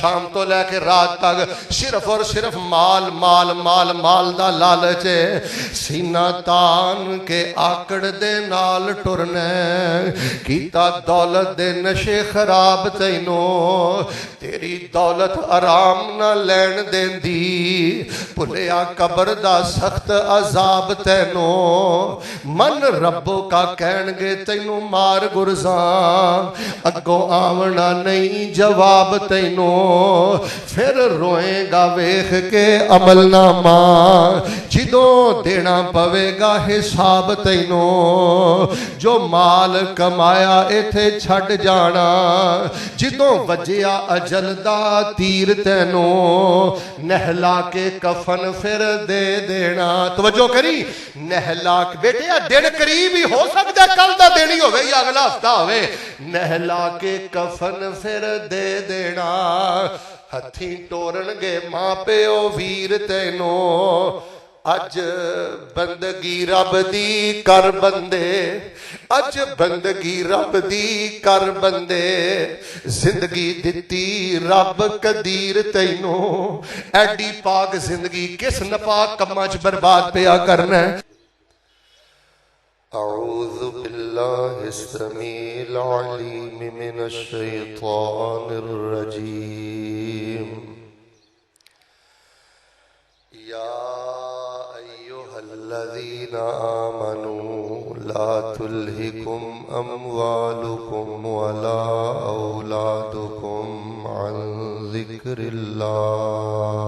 شام تو لے کے رات تک صرف اور صرف مال مال مال مال دا لالچ ہے. سینہ تان کے آکڑ دے نال ٹرنا کیتا دولت دے نشے خراب تینوں تیری دولت آرام نہ لین دیندی بھلیا قبر دا سخت عذاب تینوں من ربو کا کہن گے تینوں مار گرزاں اگوں آونا نہیں جواب تینوں پھر روئیں گا ویخ کے عمل نامہ جدوں دینا پوے گا حساب تینوں جو مال کمایا ایتھے چھڑ جانا جدوں وجیا اجل دا تیر تینوں نہلا کے کفن پھر دے دینا. توجہ کری نہلا کے بیٹے دن قریب ہی ہو سکتا ہے کل دا دینی ہوئے یا اگلا ہفتہ ہوئے نہلا کے کفن پھر دے دینا ہتھی ٹورن گے ماں پیو ویر تینوں اج بندگی رب دی کر بندے اج بندگی رب دی کر بندے زندگی دتی رب قدیر تینوں ایڈی پاک زندگی کس نپاک کماں چ برباد پیا کرنا ہے. اعوذ باللہ السمیع العلیم من الشیطان الرجیم یا ایہا الذین آمنوا لا تلہکم اموالکم ولا اولادکم عن ذکر اللہ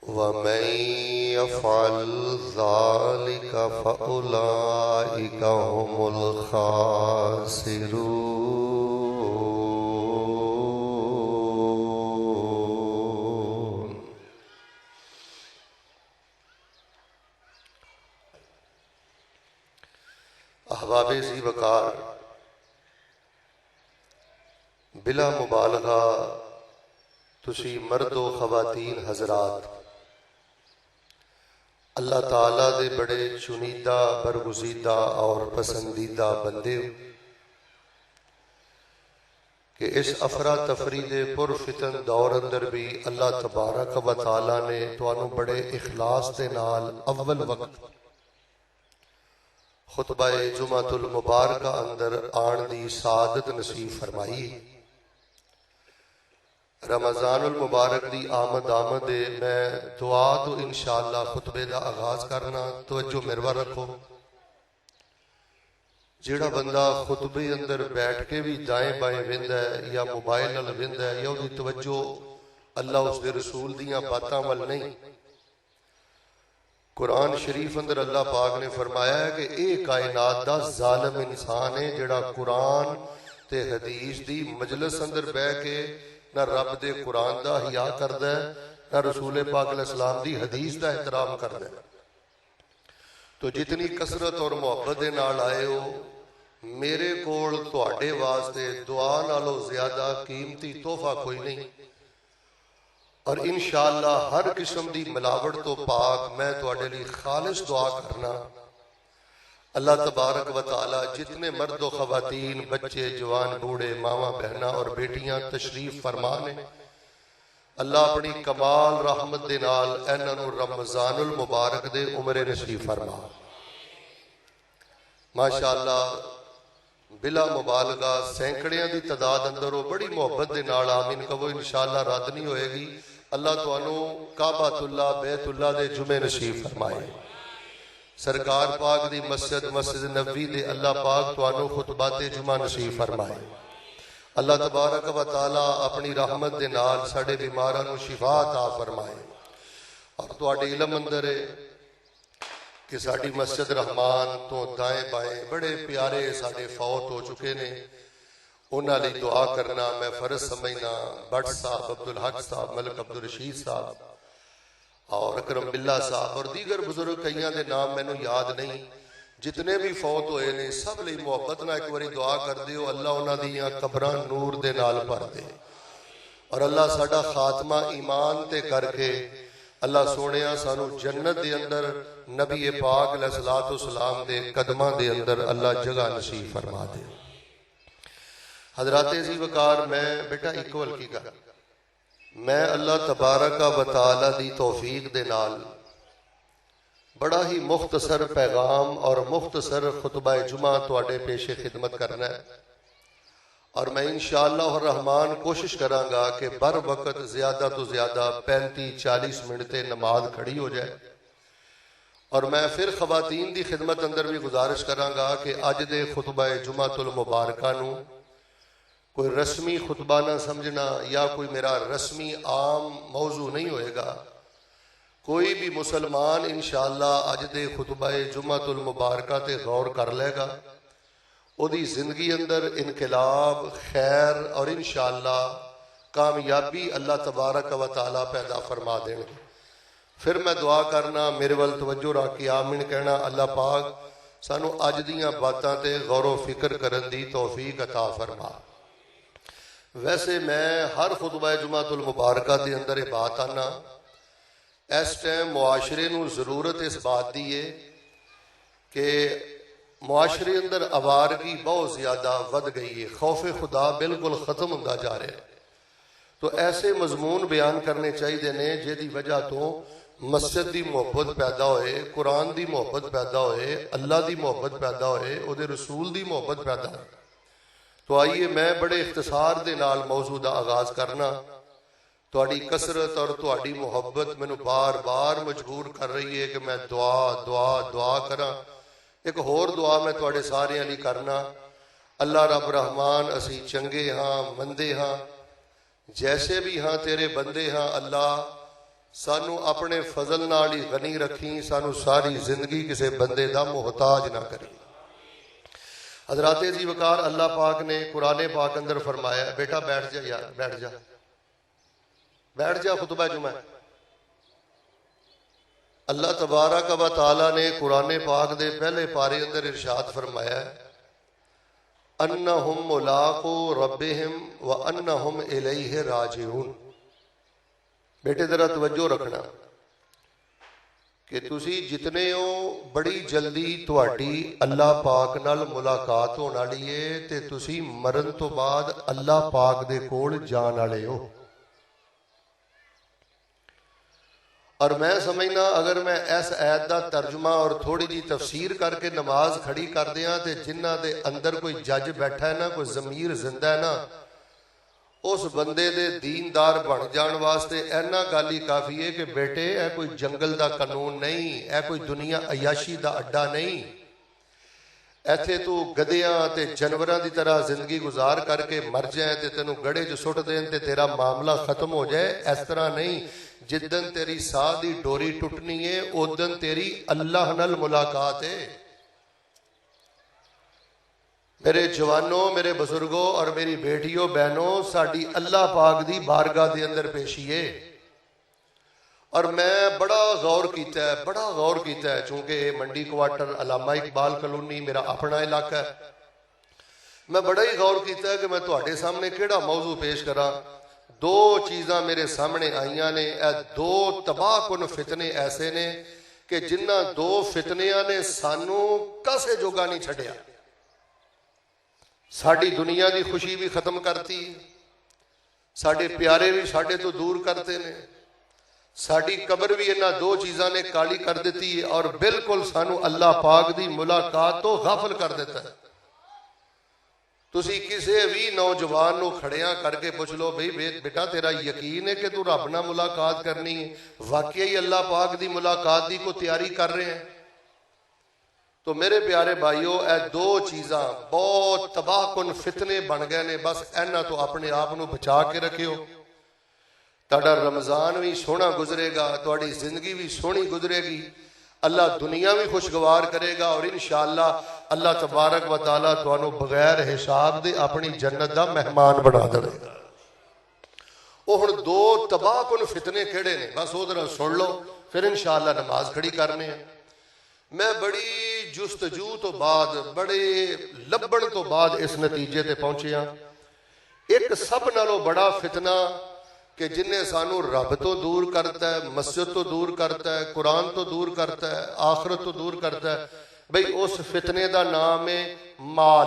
وَمَن يَفْعَلْ ذَلِكَ فَأُولَئِكَ هُمُ الْخَاسِرُونَ. احباب ذی وقار بلا مبالغہ تسی مرد و خواتین حضرات اللہ تعالیٰ دے بڑے چنیدہ برگزیدہ اور پسندیدہ بندے کہ اس افراتفری دے پر فتن دور اندر بھی اللہ تبارک و تعالیٰ نے توانوں بڑے اخلاص دے نال اول وقت خطبہ جمعۃ المبارکہ اندر آن دی سعادت نصیب فرمائی. رمضان المبارک دی آمد میں دعا تو انشاءاللہ خطبے دا آغاز کرنا. توجہ میرے رکھو جیڑا بندہ خطبے اندر بیٹھ کے بھی دائیں بائیں ویندا ہے یا موبائل نال ویندا ہے یا اس دی توجہ اللہ اس دے رسول دیاں باتاں ول نہیں. قرآن شریف اندر اللہ پاک نے فرمایا ہے کہ اے کائنات دا ظالم انسان ہے جیڑا قرآن تے حدیث دی مجلس اندر بیٹھ کے نہ رب دے قرآن دا حیا کردا ہے نہ رسول پاک علیہ السلام دی حدیث دا احترام کردا ہے. تو جتنی کثرت اور محبت دے نال آئے ہو میرے کول تواڈے واسطے دعا نالوں زیادہ قیمتی تحفہ کوئی نہیں اور انشاءاللہ ہر قسم دی ملاوٹ تو پاک میں تواڈے لیے خالص دعا کرنا. اللہ تبارک و تعالی جتنے مرد و خواتین بچے جوان بوڑھے ماواں بہناں اور بیٹیاں تشریف فرمانے اللہ اپنی کمال رحمت دے نال انہاں نوں رمضان المبارک دے عمر نصیب فرما. ماشاءاللہ بلا مبالغہ سینکڑیاں دی تعداد اندر وہ بڑی محبت دے نال آمین کہو انشاءاللہ رد نہیں ہوئے گی. اللہ تانوں کعبۃ اللہ بیت اللہ دے جمعے نصیب فرمائے. سرکار پاک دی مسجد نبوی دے اللہ پاک توانو خطبات جمعہ نصیب فرمائے. اللہ تبارک و تعالی اپنی رحمت دے نال ساڈے بیماراں نوں شفا عطا فرمائے. اور تواڈے علم اندر ہے کہ ساڈی مسجد رحمان تو دائیں بائیں بڑے پیارے ساڈے فوت ہو چکے نے انہاں لئی دعا کرنا میں فرض سمجھنا. بٹ صاحب عبدالحق صاحب ملک عبدالرشید صاحب اور اکرم باللہ صاحب اور دیگر بزرگ کئیاں دے نام میں یاد نہیں جتنے بھی فوت ہوئے نے سب لئی محبت نہ ایک باری دعا کر دیو اللہ انہاں دیاں قبراں نور دے نال بھر دے اور اللہ ساڈا خاتمہ ایمان تے کر کے اللہ سونیا سانو جنت دے اندر نبی پاک علیہ الصلوۃ والسلام دے قدماں دے اندر اللہ جگہ نصیب فرما دے. حضرات عزیز وقار میں بیٹا اکول کی گل میں اللہ تبارک و تعالی دی توفیق دے نال بڑا ہی مختصر پیغام اور مختصر خطبہ جمعہ تواڈے پیش خدمت کرنا ہے، اور میں انشاءاللہ الرحمن کوشش کراں گا کہ بر وقت زیادہ تو زیادہ 35-40 منٹ تے نماز کھڑی ہو جائے۔ اور میں پھر خواتین دی خدمت اندر بھی گزارش کراں گا کہ اج دے خطبہ جمعہ المبارکہ نو کوئی رسمی خطبہ نہ سمجھنا یا کوئی میرا رسمی عام موضوع نہیں ہوئے گا۔ کوئی بھی مسلمان انشاءاللہ اج دے خطبہ جمعہ المبارکہ تے غور کر لے گا، او دی زندگی اندر انقلاب، خیر اور انشاءاللہ کامیابی اللہ تبارک و تعالی پیدا فرما دیں گے۔ پھر میں دعا کرنا، میرے ول توجہ رکھ کے آمین کہنا، اللہ پاک سانو اج دیاں باتاں تے غور و فکر کرن دی توفیق عطا فرما۔ ویسے میں ہر خطبہ جمعہ المبارکہ دے اندر یہ بات آنا، اس ٹائم معاشرے نو ضرورت اس بات دی ہے کہ معاشرے اندر آوارگی بہت زیادہ ود گئی ہے، خوف خدا بالکل ختم ہوتا جا رہا ہے۔ تو ایسے مضمون بیان کرنے چاہیے نے جہਦੀ وجہ تو مسجد دی محبت پیدا ہوئے، قرآن دی محبت پیدا ہوئے، اللہ دی محبت پیدا ہوئے، او دے رسول دی محبت پیدا ہوئے۔ تو آئیے میں بڑے اختصار دے نال موضوع دا آغاز کرنا۔ تہاڈی کثرت اور تہاڈی محبت مینوں بار بار مجبور کر رہی ہے کہ میں دعا دعا دعا کراں۔ ایک ہور دعا میں تہاڈے سارے لئی کرنا، اللہ رب رحمان اسی چنگے ہاں، مندے ہاں، جیسے بھی ہاں تیرے بندے ہاں، اللہ سانو اپنے فضل نال ہی غنی رکھیں، سانو ساری زندگی کسے بندے دا محتاج نہ کریں۔ حضرات عزیز وقار، اللہ پاک نے قرآن پاک اندر فرمایا، بیٹا بیٹھ جا یار، بیٹھ جا بیٹھ جا، خطبہ جمعہ۔ اللہ تبارک و تعالی نے قرآن پاک دے پہلے پارے اندر ارشاد فرمایا، انہم ملاقو ربہم وانہم الیہ راجعون۔ بیٹے ذرا توجہ رکھنا کہ تسی جتنے ہو بڑی جلدی تواڈی اللہ پاک نال ملاقات ہونے والی ہے، تے تسی مرن تو بعد اللہ پاک دے کول جان والے ہو۔ اور میں سمجھنا اگر میں اس آیت دا ترجمہ اور تھوڑی جی تفسیر کر کے نماز کھڑی کر دیاں تے جنہ دے اندر کوئی جج بیٹھا ہے نا، کوئی ضمیر زندہ ہے نا، اس بندے دے دیندار بن جان واسطے اینا گالی کافی ہے کہ بیٹے اے کوئی جنگل دا قانون نہیں، اے کوئی دنیا عیاشی دا اڈا نہیں، ایتھے تو گدیاں تے جانوراں دی طرح زندگی گزار کر کے مر جائیں تے تینوں گڑے جو سٹ دین تے تیرا معاملہ ختم ہو جائے، اس طرح نہیں۔ جدن تیری ساہ دی ڈوری ٹوٹنی ہے اودن تیری اللہ نال ملاقات ہے۔ میرے جوانوں، میرے بزرگوں اور میری بیٹیوں بہنوں، ساڈی اللہ پاک دی بارگاہ دے اندر پیشی ہے۔ اور میں بڑا غور کیتا ہے چونکہ منڈی کوارٹر علامہ اقبال کالونی میرا اپنا علاقہ ہے، میں بڑا ہی غور کیتا ہے کہ میں تہاڈے سامنے کیڑا موضوع پیش کراں۔ دو چیزاں میرے سامنے آئیاں نے، اے دو تباہ کن فتنے ایسے نے کہ جنہ دو فتنیاں نے سانو کسے جوگا نہیں چھڈیا۔ ساڈی دنیا دی خوشی بھی ختم کرتی، ساڈے پیارے بھی ساڈے تو دور کرتے نے، ساڈی قبر بھی انہاں دو چیزاں نے کالی کر دیتی ہے، اور بالکل سانو اللہ پاک دی ملاقات تو غافل کر دیتا ہے۔ تسی کسے بھی نوجوان نو کھڑیاں کر کے پوچھ لو، بھئی بیٹا تیرا یقین ہے کہ تو رب نہ ملاقات کرنی ہے، واقعی اللہ پاک دی ملاقات دی کو تیاری کر رہے ہیں؟ تو میرے پیارے بھائیو، اے دو چیزاں بہت تباہ کن فتنے بن گئے نے، بس اینا تو اپنے آپ نو بچا کے رکھیو۔ تہاڈا رمضان بھی سونا گزرے گا، تہاڈی زندگی بھی سونی گزرے گی، اللہ دنیا بھی خوشگوار کرے گا، اور انشاءاللہ اللہ تبارک و تعالیٰ تانوں بغیر حساب دے اپنی جنت دا مہمان بنا دے گا۔ وہ ہن دو تباہ کن فتنے کیڑے نے، بس ادھر سن لو، پھر انشاءاللہ نماز کھڑی کرنے ہیں۔ میں بڑی جستجو تو بعد، بڑے لبن تو بعد اس نتیجے تے پہنچے ہاں، ایک سب نالوں بڑا فتنہ کہ جن نے سانو رب تو دور کرتا ہے، مسجد تو دور کرتا ہے، قرآن تو دور کرتا ہے، آخرت تو دور کرتا ہے، بھئی اس فتنے دا نام ہے مال۔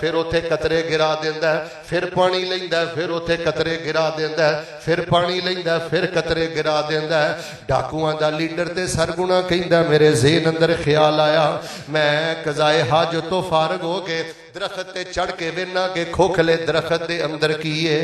پھر اوتھے قطرے گرا دیندا پھر پانی لیندا پھر اوتھے قطرے گرا دیندا پھر پانی لیندا پھر قطرے گرا دیندا ڈاکواں دا لیڈر تے سرگنا کہندا میرے ذہن اندر خیال آیا میں قضائے حاجت تو فارغ ہو کے درخت تے چڑھ کے وینا کہ کھوکھلے درخت دے اندر کیے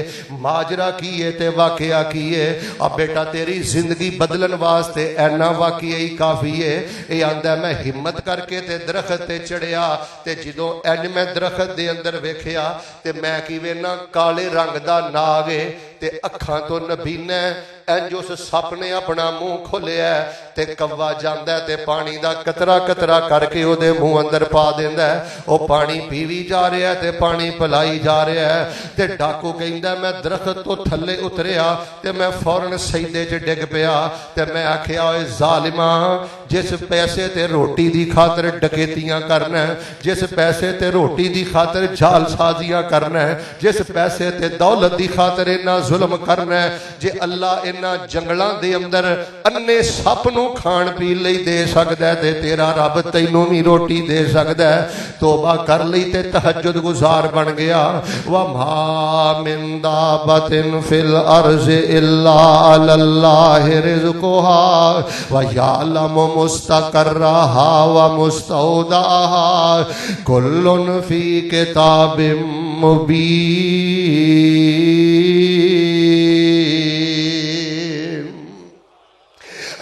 ماجرا کیے تے واقعہ کیے اب بیٹا تیری زندگی بدلن واسطے اینا واقعہ ہی کافی ہے اے آندا میں ہمت کر کے تے درخت تے چڑھیا تے جدوں اینج میں درخت دے اندر ویکھیا تے میں کی وینا کالے رنگ دا ناگ ہے تے اکھاں تو نبینا انج اس سپ نے اپنا منہ کھولیا تے کوا جاندا تے پانی دا قطرہ قطرہ کر کے او دے منہ اندر پا دیندا او پانی پیوی جا رہا ہے تے پانی پلائی جا رہا ہے تے ڈاکو کہندا میں درخت تو تھلے اتریا تے میں فوراً سجدے چ ڈگ پیا تے میں آکھیا اوے ظالماں جس پیسے تے روٹی دی خاطر ڈکیتیاں کرنا ہے جس پیسے تے روٹی دی خاطر جال سازیاں کرنا ہے جس پیسے تے دولت دی خاطر انہاں ظلم کرنا ہے جے اللہ انہاں جنگلاں دے اندر انے سپ نو کھان پی لئی دے سکدا ہے تے تیرا رب تینوں وی روٹی دے سکدا ہے توبہ کر لئی تے تہجد گزار بن گیا وما من دابۃ فی الارض الا علی اللہ رزقها ویعلم مستقرها ومستودعها کل فی کتاب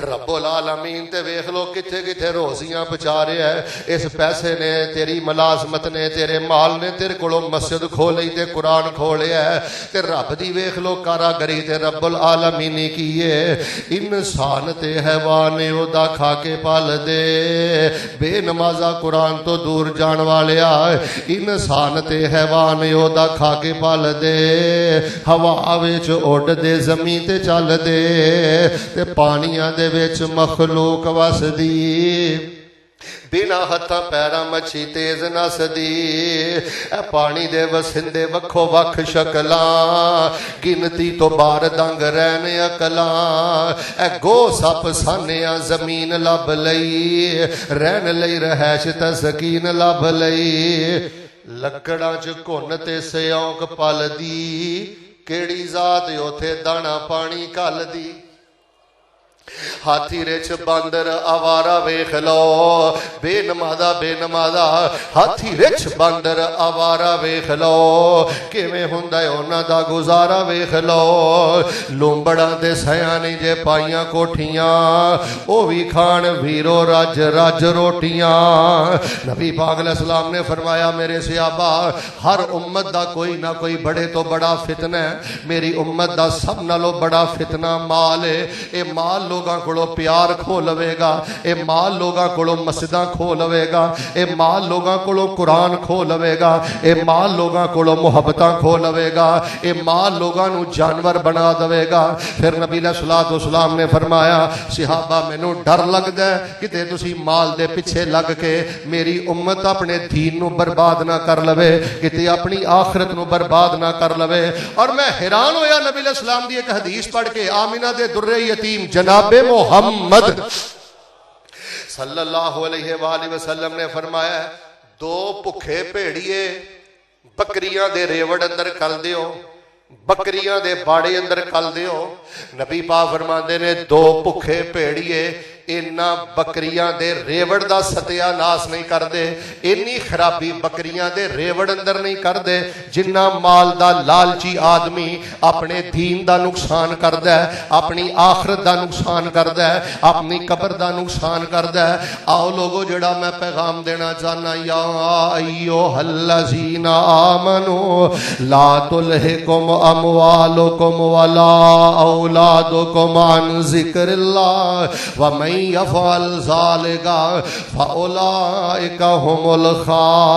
رب العالمین تے ویکھ لو کتھے کتھے روزیاں بچا رہا ہے اس پیسے نے تیری ملازمت نے تیرے مال نے تیرے کولوں مسجد کھولی تے قرآن کھولیا ہے تے رب دی ویکھ لو کاراگری تے رب العالمین کی ہے انسان تے حیوان او دا کھا کے پال دے بے نمازا قرآن تو دور جان والیا انسان تے حیوان او دا کھا کے پال دے ہوا وچ اڑ دے زمین تے چل دے تے پانیاں دے وچ مخلوق وسدی بنا ہتھاں پیراں مچھی تیز نسدی اے پانی دے وسندے وکھو وکھ شکلاں گنتی تو بار دنگ رہن اکلاں اے گو سپ سانیاں زمین لب لئی رہن لئی رہائش تے سکین لب لئی لکڑاں چ کن تے سیونک پل دی کیڑی ذات اوتھے دانا پانی کل دی ہاتھی رچ باندر آوارا ویکھ لو بے نمازا ہاتھی رچ باندر آوارا ویکھ لو کیویں ہوندا ہے انہاں دا گزارا ویکھ لو لومبڑاں تے سیاں جے پائیاں کوٹھیاں او وی کھان ویرو رج رج روٹیاں نبی پاک علیہ السلام نے فرمایا میرے صحابہ ہر امت دا کوئی نہ کوئی بڑے تو بڑا فتنہ ہے میری امت دا سب نالوں بڑا فتنہ مال ہے اے مال لوگاں کولو پیار کھو لوے گا اے مال لوگاں کولو مسجداں کھو لوے گا اے مال لوگاں کولو قرآن کھو لوے گا اے مال لوگاں کولو محبتاں کھو لوے گا اے مال لوگاں نو جانور بنا دوے گا پھر نبی علیہ الصلوۃ والسلام نے فرمایا صحابہ مینوں ڈر لگدا ہے کتے تسی مال دے پیچھے لگ کے میری امت اپنے دین نو برباد نہ کر لوے کتے اپنی آخرت نو برباد نہ کر لوے اور میں حیران ہویا نبی علیہ السلام دی ایک حدیث پڑھ کے آمینہ دے در یتیم جناب محمد صلی اللہ علیہ وآلہ وسلم نے فرمایا دو بھکھے بھیڑیے بکریاں دے ریوڑ اندر کل دیو بکریاں دے باڑے اندر کل دیو نبی پاک فرماندے نے دو بھکھے بھیڑیے اینا بکریاں دے ریوڑ دا ستیا ناس نہیں کر دے اینی خرابی بکریاں دے ریوڑ اندر نہیں کر دے جنہ مال دا لالچی آدمی اپنے دین دا نقصان کر دے اپنی آخرت دا نقصان کر دے اپنی قبر دا نقصان کر دے آؤ لوگو جڑا میں پیغام دینا چاہنا یا ایوہ الذین آمنوا لا تلہکم اموالکم ولا اولادکم عن ذکر اللہ ومن یفعل ذالک فاولئک هم الخاسرون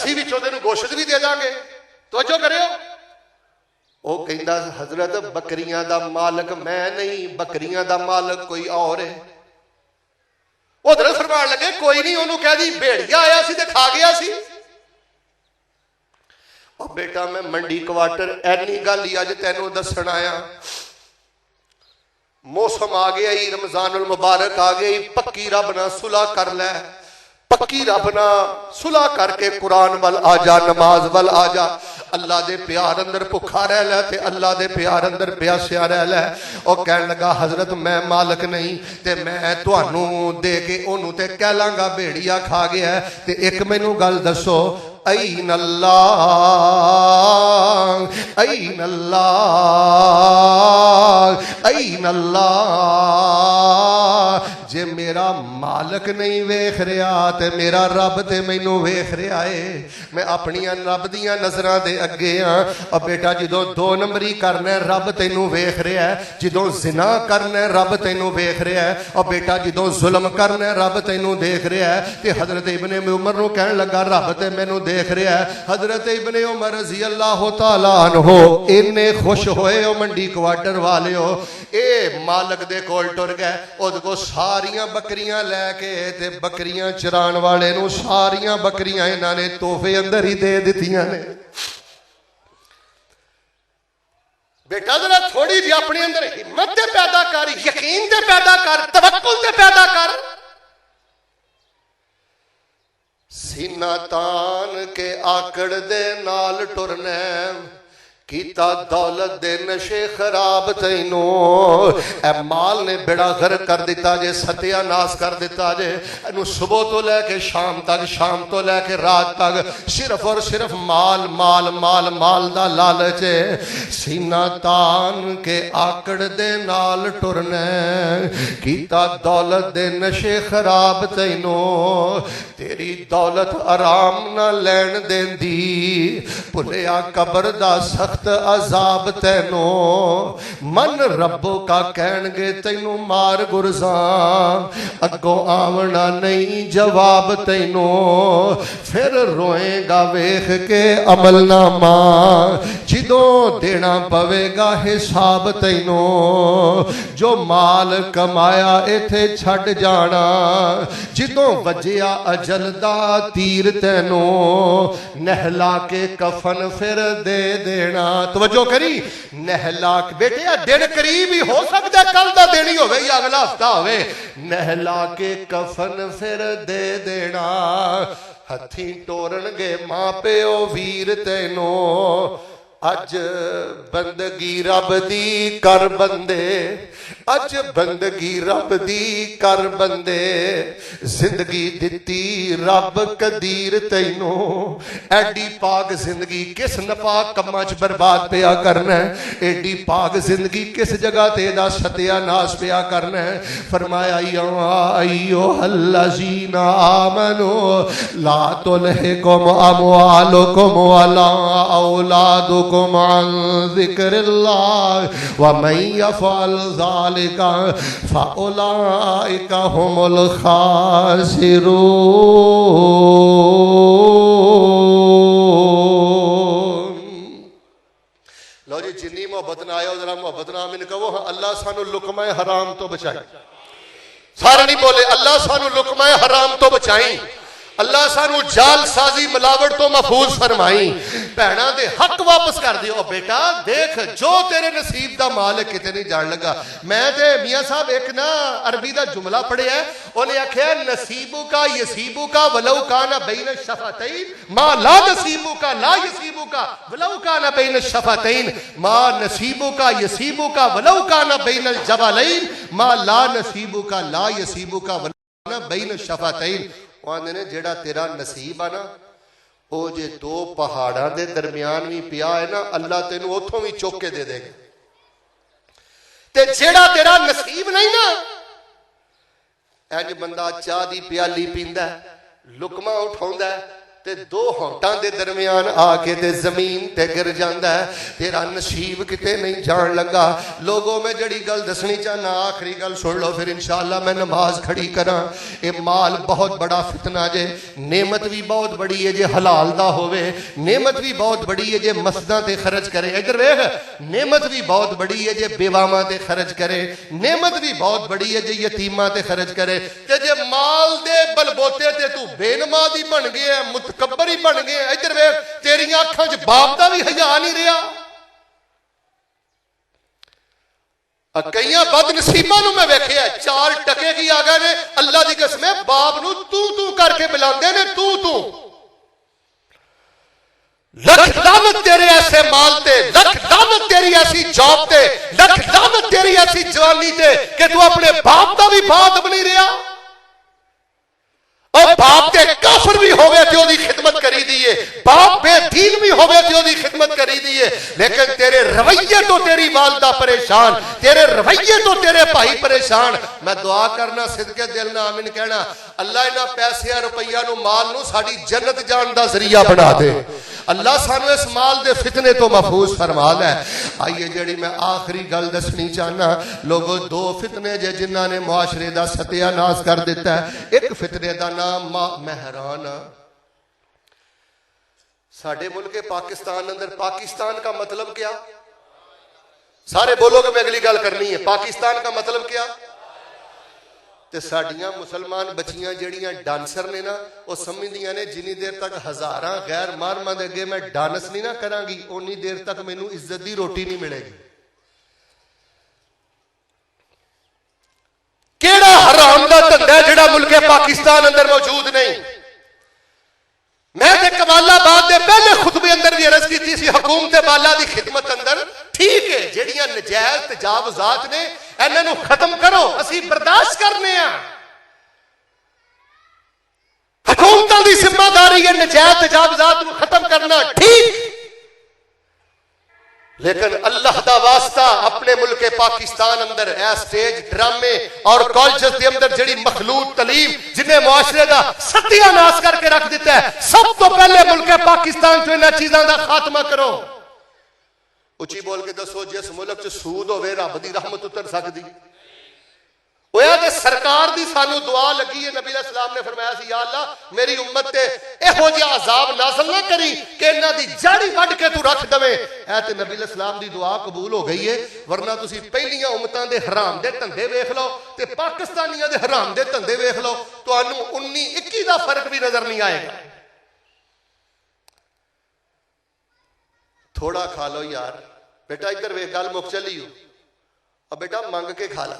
اسی وچوں تینوں گوشت بھی دے داں گے. توجہ کریو. وہ کہندا حضرت بکریاں دا مالک میں نہیں, بکریاں دا مالک کوئی اور ہے. ادھر فرمان لگے کوئی نہیں, انہوں کہہ دی بھیڑیا آیا سی تے کھا گیا سی. اور بیٹا میں منڈی کوارٹر اینی گل ہی اج تینوں دسن آیا. موسم آ گیا ہی, رمضان المبارک آ گیا ہی, پکی رب نہ صلح کر لے, پکی رب نہ صلح کر کے قرآن وال آ جا, نماز وال آ جا. اللہ دے پیار اندر بھکھا رہ لے تے اللہ دے پیار اندر پیاسیا رہ لے. اور کہن لگا حضرت میں مالک نہیں تے میں تانوں دے کے اونوں تے کہہ لاں گا بھیڑیا کھا گیا ہے. تے ایک مینوں گل دسو, این اللہ, این اللہ, این اللہ. جے میرا مالک نہیں ویکھ رہا تے میرا رب تے مینوں ویکھ رہا ہے. میں اپنی رب دیاں نظراں دے اگے ہاں. اور بیٹا جدوں دو نمبری کرنا ہے رب تینوں ویکھ رہا ہے, جدوں زنا کرنا ہے رب تینوں ویکھ رہا ہے, اور بیٹا جدوں ظلم کرنا ہے رب تینوں دیکھ رہا ہے. تے حضرت ابن عمر نو کہن لگا رب تے مینوں دیکھ رہا ہے. حضرت ابن عمر رضی اللہ تعالی عنہ اینے خوش ہوئے او منڈی کوارٹر والے ہو, اے مالک دے کول ٹر گئے. او کو ساریاں بکریاں لے کے تے بکریاں چران والے نو ساریاں بکریاں انہاں نے تحفے اندر ہی دے دتیاں نے. بیٹا ذرا تھوڑی جی اپنے اندر ہمت تے پیدا کر, یقین تے پیدا کر, توکل تے پیدا کر. سینہ تان کے آکڑ دے نال ٹرنا, کیتا دولت دے نشے خراب تینوں. اے مال نے بیڑا غرق کر دیتا جے, ستیہ ناس کر دیتا جے. انہوں صبح تو لے کے شام تک, شام تو لے کے رات تک صرف اور صرف مال مال مال مال دا لالچ ہے. سینہ تان کے آکڑ دے نال ٹرنا, کیتا دولت دے نشے خراب تینوں. تیری دولت آرام نہ لین دین دی, بھلیا قبر دا سخت عذاب تینوں. من ربو کا کہن گے تینوں مار گرزاں, اگوں آونا نہیں جواب تینوں. پھر روئیں گا ویکھ کے عمل نامہ, جدوں دینا پوے گا حساب تینوں. جو مال کمایا ایتھے چھڈ جانا, جدوں وجیا اجل دا تیر تینوں. نہلا کے کفن پھر دے دینا. توجہ کری, نہلا کے بیٹے دن قریب ہی ہو سکتا ہے, کل دا دن ہی ہوئے یا اگلا ہفتہ ہوئے. نہلا کے کفن پھر دے دینا. ہتھی ٹورن گے ماں پیو ویر تینوں. اج بندگی رب دی کر بندے, اج بندگی رب دی کر بندے. زندگی دتی رب قدیر تینوں. ایڈی پاک زندگی کس نپاک کماں چ برباد پیا کرنا ہے, ایڈی پاک زندگی کس جگہ تے دا ستیہ ناس پیا کرنا ہے. فرمایا یا ایھا الذین آمنوا لا تلھکم اموالکم ولا اولادکم عن ذکر اللہ ومن یفعل ذلک فاولئک هم الخاسرون. لو جی جنی محبت نہ آیا ذرا محبت نہ آمین کہو, اللہ سانو لقمہ حرام تو بچائیں. سارے نہیں بولے اللہ سانو لقمہ حرام تو بچائیں, اللہ سانو جال سازی ملاوٹ تو محفوظ فرمائیں. بہناں دے حق واپس کر دیو. بیٹا دیکھ جو تیرے نصیب دا مال ہے کتے نہیں جان لگا. میں تے میاں صاحب ایک نا عربی دا جملہ پڑھیا ہے, انہیں آکھیا نصیبو کا یسیبو کا ولو کانا بین الشفتین ما لا نصیبو کا لا یسیبو کا ولو کانا بین الشفتین ما نصیبو کا یسیبو کا ولو کانا بین الجبلین ما لا نصیبو کا لا یسیبو کا ولو کانا بین الشفتین. وہاں نے جیڑا تیرا نصیب ہے نا, او جے دو پہاڑاں دے درمیان بھی پیا ہے نا, اللہ تینوں اتھوں بھی چوک کے دے دے گا. تے جیڑا تیرا نصیب نہیں نا, اینج بندہ چاہ دی پیالی پیندا ہے, لقمہ اٹھاوندا ہے, تے دو ہونٹاں دے درمیان آ کے تے زمین تے گر جاندا ہے، تیرا نصیب کتے نہیں جان لگا۔ لوگوں میں جڑی گل دسنی چاہنا آخری گل سن لو پھر انشاءاللہ میں نماز کھڑی کراں۔ اے مال بہت بڑا فتنہ جے، نعمت بھی بہت بڑی ہے جے حلال دا ہوئے، نعمت بھی بہت بڑی ہے جے مسجداں تے خرچ کرے۔ ادھر ویکھ، نعمت بھی بہت بڑی ہے جے بیواواں تے خرچ کرے، نعمت بھی بہت بڑی ہے جے یتیماں تے خرچ کرے۔ تے جے مال دے بلبوتے تے تو بے نمازی بن گیا ہے، متکبر ہی بن گیا ہے، ادھر ویکھ تیریاں اکھاں وچ باپ دا بھی حیا نہیں رہیا۔ کئیاں بد نصیباں نو میں ویکھیا 4 ٹکے کی آ گئے نے، اللہ دی قسم ہے باپ نو تو کر کے بلاندے نے، تو لکھ لعنت تیرے ایسے مال تے، لکھ لعنت تیری ایسی جاب تے، لکھ لعنت تیری ایسی جوانی تے کہ تو اپنے باپ دا بھی بات بنی رہا۔ اور باپ تے کافر بھی ہوئے تے دی خدمت کری دیئے، باپ بے دین بھی ہوئے تے دی خدمت کری دیئے، لیکن تیرے رویے تو تیری والدہ پریشان، تیرے رویے تو تیرے بھائی پریشان۔ میں دعا کرنا صدقے دل نہ آمین کہنا، اللہ انہاں پیسے روپیہ نو مال نو ساڑی جنت جان دا ذریعہ بنا دے، اللہ سانو اس مال دے فتنے تو محفوظ فرما لے۔ آئیے جڑی میں آخری گل دسنی چاہنا، لوگوں 2 فتنے جے جنہاں نے معاشرے دا ستیہ ناس کر دیتا ہے۔ ایک فتنے دا نام مہران۔ ساڑھے ملک پاکستان اندر پاکستان کا مطلب کیا؟ سارے بولو کہ میں اگلی گل کرنی ہے، پاکستان کا مطلب کیا؟ تے ساڑیاں مسلمان بچیاں جڑیاں ڈانسر نے نا، وہ سمجھدیاں نے جنی دیر تک ہزاراں غیر محرماں دے اگے میں ڈانس نہیں نہ کراں گی اونی دیر تک مینوں عزت دی روٹی نہیں ملے گی۔ کیڑا حرام دا دھندا ہے جڑا ملک پاکستان اندر موجود نہیں؟ میں تے کمال آباد دے پہلے خطبے اندر بھی عرض کیتی سی، حکومت بالا دی خدمت اندر ٹھیک ہے جڑیاں نجائز تجاوزات نے انہاں نو ختم کرو، اسی برداشت کرنے ہیں، حکومتاں دی ذمہ داری ہے نجائز تجاوزات نو ختم کرنا، ٹھیک، لیکن اللہ دا واسطہ اپنے ملک پاکستان اندر اے سٹیج ڈرامے اور کالجز دے اندر جڑی مخلوط تعلیم جنہیں معاشرے دا ستیہ ناس کر کے رکھ دیتا ہے، سب تو پہلے ملک پاکستان جو انہاں چیزاں دا خاتمہ کرو۔ اچھی بول کے دسو جس ملک چ سود ہوئے رب دی رحمت اتر سکتی؟ ہویا کہ سرکار دی سانو دعا لگی ہے، نبی علیہ السلام نے فرمایا سی یا اللہ میری امت تے ایہو جہا عذاب نازل نہ کری کہ انہاں دی جڑی وڈ کے تو رکھ دویں۔ اے تے نبی علیہ السلام دی دعا قبول ہو گئی ہے، ورنہ تسی پہلیاں امتاں دے حرام دے دھندے ویکھ لو تے پاکستانیاں دے حرام دے دھندے ویکھ لو، تانوں 19-21 دا فرق بھی نظر نہیں آئے گا۔ تھوڑا کھا لو یار بیٹا، ادھر ویکھ گل مک چلی ہو، اب بیٹا منگ کے کھا لا،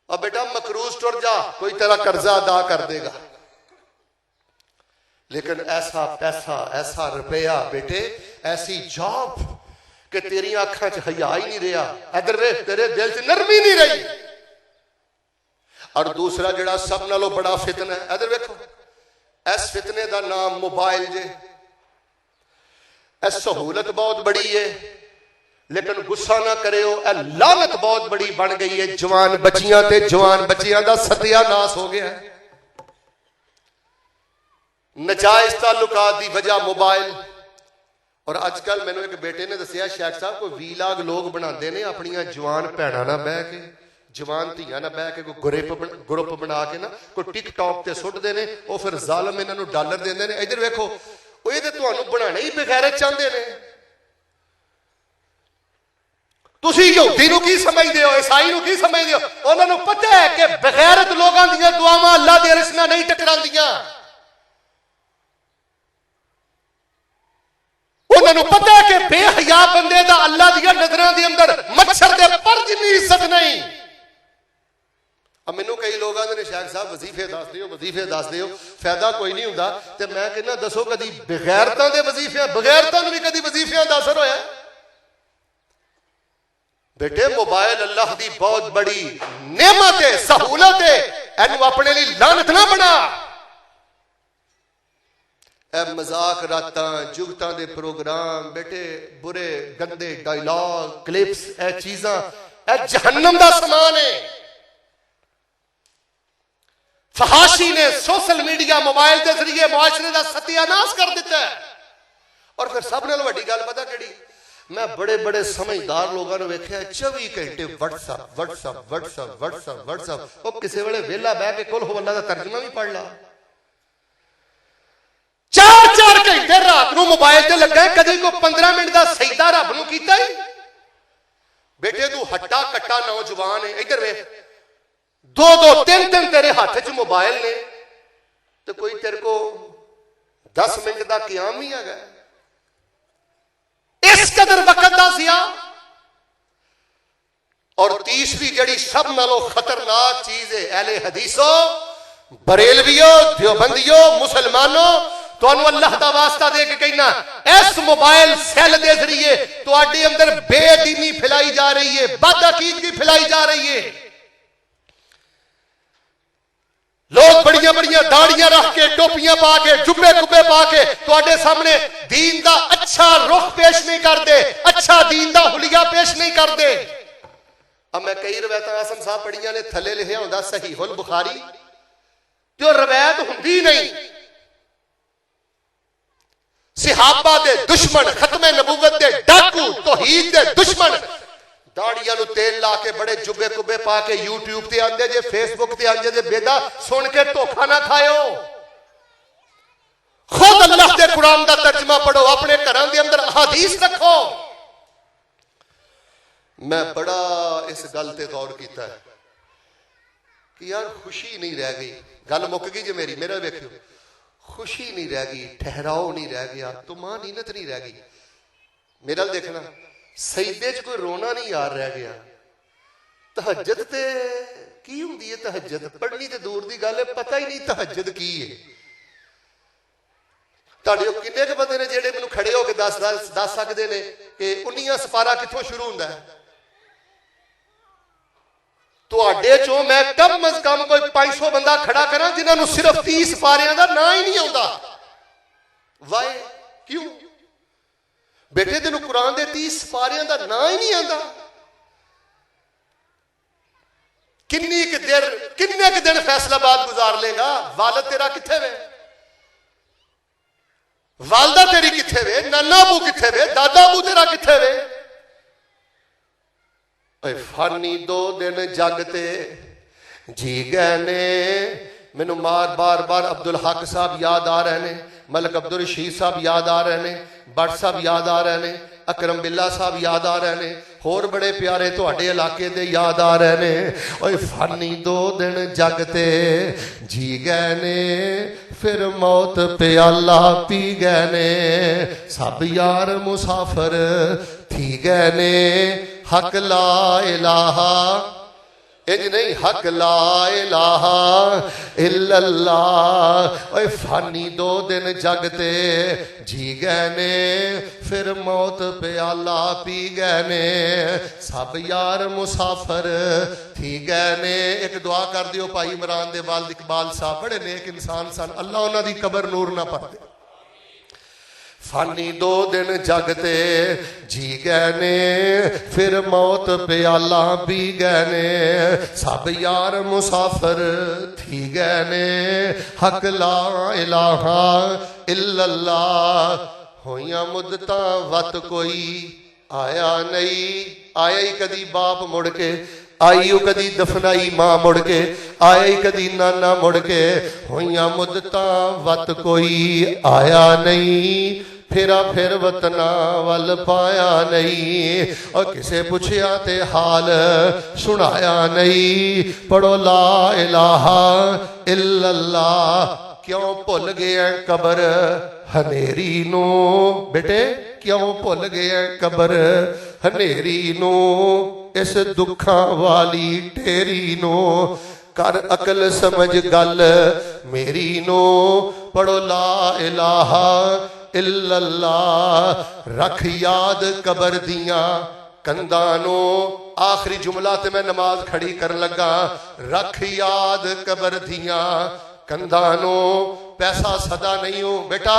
اب بیٹا مقروض ٹر جا کوئی تیرا قرضہ ادا کر دے گا، لیکن ایسا پیسہ ایسا روپیہ بیٹے ایسی جاب کہ تیری آنکھاں چ حیا ہی نہیں رہا، ادھر ویکھ تیرے دل چ نرمی نہیں رہی۔ اور دوسرا جڑا سب نالوں بڑا فتنہ ہے، ادھر ویکھو اس فتنے دا نام موبائل جے۔ اس سہولت بہت بڑی ہے لیکن غصہ نہ کرے ہو، اے لعنت بہت بڑی بن گئی ہے، جوان بچیاں تے جوان بچیاں دا ستیہ ناس ہو گیا ہے۔ نجائز تعلقات دی وجہ موبائل، اور آج کل میں نے ایک بیٹے نے دسیا شیخ صاحب کوئی ویلاگ لوگ بنا دینے اپنیاں جوان پیڑا نہ بہ کے، جوان تھیاں نہ بہ کے کوئی گروپ بنا کے نا کوئی ٹک ٹاک تے سٹ دینے، وہ پھر ظالم انہاں نو ڈالر دیندے نے۔ ادھر ویکھو وہ یہ تو تھانوں بنانے ہی بغیرت چاہتے ہیں۔ تسی یہودی نو کی سمجھدے ہو، عیسائی نو کی سمجھدے ہو؟ انہاں نو پتہ ہے کہ بغیرت لوگاں دیاں دعاواں اللہ دے عرش نال نہیں ٹکراندیاں۔ انہاں نو پتہ ہے کہ بے حیا بندے دا اللہ دیاں نظراں دے اندر مچھر دے پر جنی عزت نہیں۔ اب مینوں کئی لوگ آندے نے شیخ صاحب وظیفے دس دیو فائدہ کوئی نہیں ہوندا، تے میں کہنا دسو کدی بغیرتاں دے وظیفے، بغیرتاں نوں بھی کدی وظیفیاں دا اثر ہویا؟ بیٹے موبائل اللہ دی بہت بڑی نعمت ہے، سہولت ہے، اینو اپنے لیے لعنت نہ بنا۔ اے مذاق راتاں جگتاں دے پروگرام بیٹے، برے گندے ڈائلاگ کلپس، اے چیزاں اے جہنم دا سامان ہے۔ فحاشی نے سوشل میڈیا موبائل کے ذریعے معاشرے کا ستیہ ناش کر دیتا ہے. اور پھر سب نے وڈی گل پتا کہڑی، میں بڑے بڑے سمجھدار لوگوں نے ویکھیا 24 گھنٹے what's app what's app what's app what's app what's app. وہ کسی ویلے ویلا بہ کے کل ہو اللہ کا ترجمہ بھی پڑھ لا. 4 گھنٹے رات نو موبائل تے لگا ہے، کدی کو 15 منٹ دا سجدہ رب نو کیتا ہے؟ بیٹے تو ہٹا کٹا نوجوان ہے، ادھر ویکھ 2 3 تیرے ہاتھ وچ موبائل نے تو کوئی تیرے کو 10 منٹ دا قیام ہی آ گیا. اس قدر وقت دا ضیاء. اور تیسری جڑی سب نالوں خطرناک چیز ہے، اہل حدیثو، بریلویو، دیوبندیو، مسلمانوں، تو انو اللہ دا واسطہ دے کے کہنا اس موبائل سیل دے ذریعے تو آڈی اندر بے دینی پھیلائی جا رہی ہے، بد عقیدگی پھیلائی جا رہی ہے. لوگ بڑیاں بڑیاں داڑیاں رکھ کے، ٹوپیاں پا کے، جبے کبے پا کے تو آڈے سامنے دین دا اچھا رخ پیش نہیں کر دے، اچھا دین دا حلیہ پیش نہیں کر دے. اب میں کئی روایتاں آسم صاحب پڑھیاں نے تھلے لکھیا ہوندا صحیح البخاری، جو روایت ہوندی نہیں. صحابہ دے دشمن، ختم نبوت دے ڈاکو، توحید دے دشمن داڑیاں نو تیل لا کے بڑے جبے کبے پا کے یوٹیوب تے آندے جے، فیس بک تے آندے جے، بیدا سن کے دھوکھا نہ کھایو. خود اللہ دے قرآن دا ترجمہ پڑھو، اپنے گھراں دے اندر احادیث رکھو. میں بڑا اس گل تے غور کیتا ہے کہ یار خوشی نہیں رہ گئی. گل مک گئی جی میری، میرا ویکھو، خوشی نہیں رہ گئی، ٹھہراؤ نہیں رہ گیا، طمانینت نہیں رہ گئی. میرا دیکھنا سجدے چ کوئی رونا نہیں یار رہ گیا. تہجد تے کی ہوندی ہے؟ تہجد پڑھنی تے دور دی گل ہے، پتہ ہی نہیں تہجد کی ہے. تہاڈے کنے کے بندے نے جڑے مینوں کھڑے ہو کے دس سکدے نے کہ 19 سپارہ کتھوں شروع ہوندا ہے؟ تواڈے چوں میں کم از کم کوئی 500 بندہ کھڑا کراں جنہاں نوں صرف 30 سپاریاں دا نام ہی نہیں آوندا. وائے کیوں؟ بیٹے تینوں قرآن دے 30 سپاریاں دا نام ہی نہیں آندا. کنے کے دن فیصل آباد گزار لے گا؟ والد تیرا کتھے وے؟ والدہ تیری کتھے وے؟ نانا ابو کتھے وے؟ دادا ابو تیرا کتھے وے؟ اے فانی 2 دن جگتے جی گئے نے. مینوں بار بار عبدالحق صاحب یاد آ رہے نے، ملک عبدالرشید صاحب یاد آ رہے نے، بٹ صاحب یاد آ رہے نے، اکرم باللہ صاحب یاد آ رہے نے، اور بڑے پیارے تواڈے علاقے دے یاد آ رہے نے. اوے فانی 2 دن جگتے جی گئے نے، پھر موت پیالہ پی گئے نے، سب یار مسافر تھی گئے نے. حق لا الہ اج نہیں، حق لا الہ الا اللہ. اے فانی 2 دن جگتے جی گئے نے، پھر موت پیالہ پی گئے نے، سب یار مسافر تھی گئے نے. ایک دعا کر دیو بھائی عمران دے والد اقبال صاحب، بڑے نیک انسان سن، اللہ انہاں دی قبر نور نہ پڑھ دے. فانی 2 دن جگتے جی گئے نے، پھر موت پیالہ پی گئے نے، سب یار مسافر تھی گئے نے. حق لا الہ الا اللہ. ہویاں مدتاں وت کوئی آیا نہیں، آیا ہی کدی باپ مڑ کے، آئی کدی دفنائی ماں مڑ کے، آئی کدی نانا مڑ کے. ہویاں مدتاں وت کوئی آیا نہیں، پھرا پھر وطنا ول پایا نہیں. اور کسے پوچھیا تے حال سنایا نہیں. پڑھو لا الہ الا اللہ. کیوں بھل گئے قبر ہنیری نو؟ بیٹے کیوں بھل گئے قبر ہنیری نو؟ اس دکھاں والی ٹیری نو کر عقل سمجھ گل میری نو. پڑھو لا الہ الا اللہ. رکھ یاد قبر دیاں کندانو. آخری جملہ تے میں نماز کھڑی کر لگا. رکھ یاد قبر دیاں کندانو. پیسہ صدا نہیں ہو بیٹا،